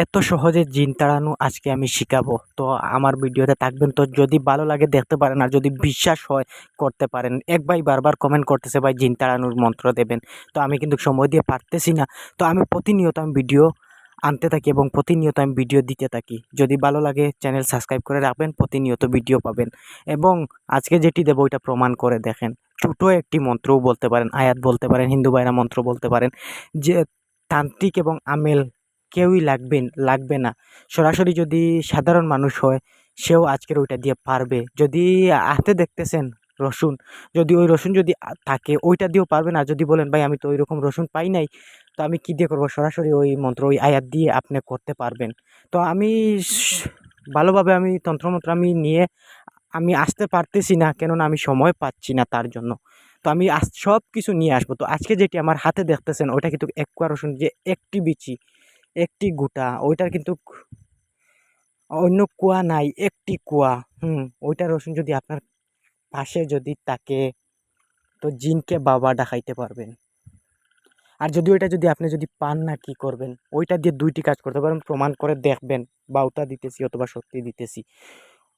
এত সহজে জিন তাড়ানো আজকে আমি শিখাবো। তো আমার ভিডিওতে থাকবেন। তো যদি ভালো লাগে দেখতে পারেন, আর যদি বিশ্বাস হয় করতে পারেন। এক ভাই বারবার কমেন্ট করতেছে, ভাই জিন তাড়ানোর মন্ত্র দেবেন। তো আমি কিন্তু সময় দিয়ে পারতেছি না। তো আমি প্রতিনিয়ত আমি ভিডিও আনতে থাকি এবং প্রতিনিয়ত আমি ভিডিও দিতে থাকি। যদি ভালো লাগে চ্যানেল সাবস্ক্রাইব করে রাখবেন, প্রতিনিয়ত ভিডিও পাবেন। এবং আজকে যেটি দেবো ওইটা প্রমাণ করে দেখেন। ছোটো একটি মন্ত্রও বলতে পারেন, আয়াত বলতে পারেন, হিন্দু ভাইরা মন্ত্র বলতে পারেন। যে তান্ত্রিক এবং আমেল কেউই লাগবে না। সরাসরি যদি সাধারণ মানুষ হয়, সেও আজকের ওইটা দিয়ে পারবে। যদি হাতে দেখতেছেন রসুন, যদি ওই রসুন যদি থাকে ওইটা দিয়েও পারবেন। আর যদি বলেন ভাই আমি তো ওইরকম রসুন পাই নাই, তো আমি কী দিয়ে করবো, সরাসরি ওই মন্ত্র ওই আয়াত দিয়ে আপনি করতে পারবেন। তো আমি ভালোভাবে আমি তন্ত্রমন্ত্র আমি নিয়ে আমি আসতে পারতেছি না, কেননা আমি সময় পাচ্ছি না তার জন্য। তো আমি সব কিছু নিয়ে আসবো। তো আজকে যেটি আমার হাতে দেখতেছেন ওইটা কিন্তু এক কোয়া রসুন, যে একটি বিচি, একটি গুটা, ওইটার কিন্তু অন্য কুয়া নাই, একটি কুয়া। ওইটা রসুন যদি আপনার পাশে যদি থাকে, তো জিনকে বাবা ডাকাইতে পারবেন। আর যদি ওইটা যদি আপনি যদি পান না, কি করবেন, ওইটা দিয়ে দুইটি কাজ করতে পারেন, প্রমাণ করে দেখবেন। বাউতা দিতেছি অথবা সত্যি দিতেছি।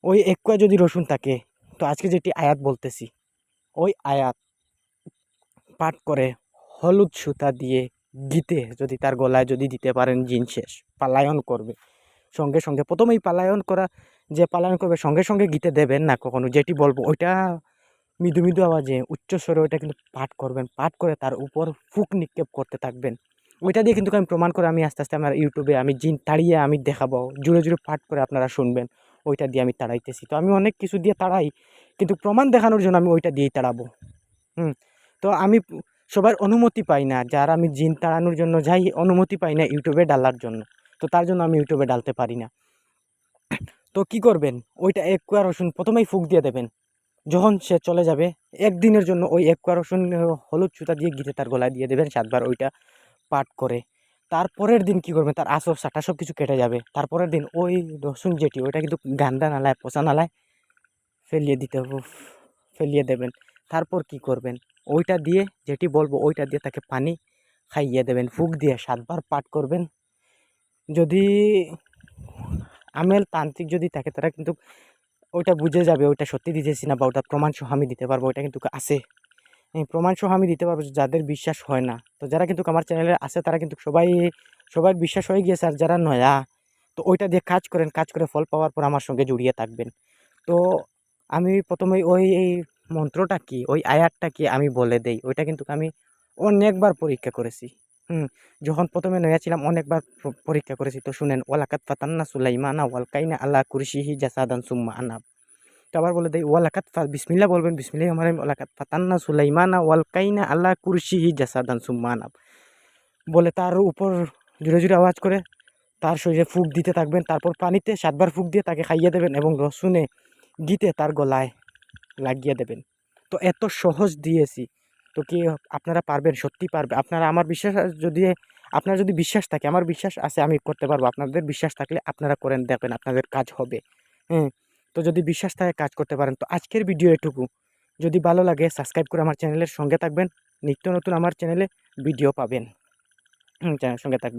ওই এক কুয়া যদি রসুন থাকে, তো আজকে যেটি আয়াত বলতেছি, ওই আয়াত পাঠ করে হলুদ সুতা দিয়ে গিতে যদি তার গলায় যদি দিতে পারেন, জিন শেষ, পালায়ন করবে সঙ্গে সঙ্গে। প্রথমেই পালায়ন করা, যে পালায়ন করবে সঙ্গে সঙ্গে গীতে দেবেন না কখনো। যেটি বলবো ওইটা মৃদু মৃদু আওয়াজে উচ্চস্বরে ওইটা কিন্তু পাঠ করবেন। পাঠ করে তার উপর ফুক নিক্ষেপ করতে থাকবেন। ওইটা দিয়ে কিন্তু আমি প্রমাণ করে আমি আস্তে আস্তে আমার ইউটিউবে আমি জিন তাড়িয়ে আমি দেখাবো। জুড়ে জুড়ে পাঠ করে আপনারা শুনবেন ওইটা দিয়ে আমি তাড়াইতেছি। তো আমি অনেক কিছু দিয়ে তাড়াই, কিন্তু প্রমাণ দেখানোর জন্য আমি ওইটা দিয়েই তাড়াবো। তো আমি সবার অনুমতি পাই না, যার আমি জিন তাড়ানোর জন্য যাই, অনুমতি পাই না ইউটিউবে ডালার জন্য। তো তার জন্য আমি ইউটিউবে ডালতে পারি না। তো কি করবেন, ওইটা এক কোয়া রসুন প্রথমেই ফুঁক দিয়ে দেবেন। যখন সে চলে যাবে একদিনের জন্য, ওই এক কোয়া রসুন হলুদ সুতা দিয়ে গিতে তার গলায় দিয়ে দেবেন 7 বার ওইটা পাঠ করে। তারপরের দিন কি করবেন, তার আসব সাটা সব কিছু কেটে যাবে। তারপরের দিন ওই রসুন যেটি, ওইটা কিন্তু গান্দা নালায়, পচা নালায় ফেলিয়ে দিতে হবে, ফেলিয়ে দেবেন। তারপর কি করবেন, ওইটা দিয়ে যেটি বলবো ওইটা দিয়ে তাকে পানি খাইয়ে দেবেন। ফুঁক দিয়ে 7 বার পাঠ করবেন। যদি আমেল তান্ত্রিক যদি থাকে, তারা কিন্তু ওইটা বুঝে যাবে ওইটা সত্যি দিতেছি না, বা ওটা প্রমাণ সহ আমি দিতে পারবো। ওইটা কিন্তু আছে, প্রমাণ সহ আমি দিতে পারবো। যাদের বিশ্বাস হয় না, তো যারা কিন্তু আমার চ্যানেলে আছে তারা কিন্তু সবাই বিশ্বাস হয়ে গিয়েছে। আর যারা নয়া, তো ওইটা দিয়ে কাজ করেন, কাজ করে ফল পাওয়ার পর আমার সঙ্গে জড়িয়ে থাকবেন। তো আমি প্রথমেই ওই এই মন্ত্রটা কি, ওই আয়াতটা কি আমি বলে দেই। ওইটা কিন্তু আমি অনেকবার পরীক্ষা করেছি। যখন প্রথমে নয়া ছিলাম অনেকবার পরীক্ষা করেছি। তো শুনেন, ওয়ালাকাত ফাতান্না সুলাইমানা ওয়ালকাইনা আল্লাহ কুরসিহি জাসাদান সুম্মা আনাব। তো আবার বলে দেই, ওয়ালাকাত বিসমিল্লাহ বলবেন, বিসমিল্লাহ আমার ওয়ালাকাত ফাতান্না সুলাইমানা ওয়ালকাইনা আল্লাহ কুরসিহি জাসাদান সুম্মা আনাব বলে তার উপর জুড়ে জুড়ে আওয়াজ করে তার শরীরে ফুঁক দিতে থাকবেন। তারপর পানিতে 7 বার ফুঁক দিয়ে তাকে খাইয়ে দেবেন এবং রসুনে গিতে তার গলায় লাগিয়ে দেবেন। তো এত সহজ দিয়েছি, তো কি আপনারা পারবেন? সত্যি পারবে? আপনারা আমার বিশ্বাস, যদি আপনার যদি বিশ্বাস থাকে, আমার বিশ্বাস আছে আমি করতে পারবো। আপনাদের বিশ্বাস থাকলে আপনারা করেন, দেখবেন আপনাদের কাজ হবে। হ্যাঁ, তো যদি বিশ্বাস থাকে কাজ করতে পারেন। তো আজকের ভিডিও এটুকু। যদি ভালো লাগে সাবস্ক্রাইব করে আমার চ্যানেলের সঙ্গে থাকবেন। নিত্য নতুন আমার চ্যানেলে ভিডিও পাবেন। চ্যানেলের সঙ্গে থাকবেন।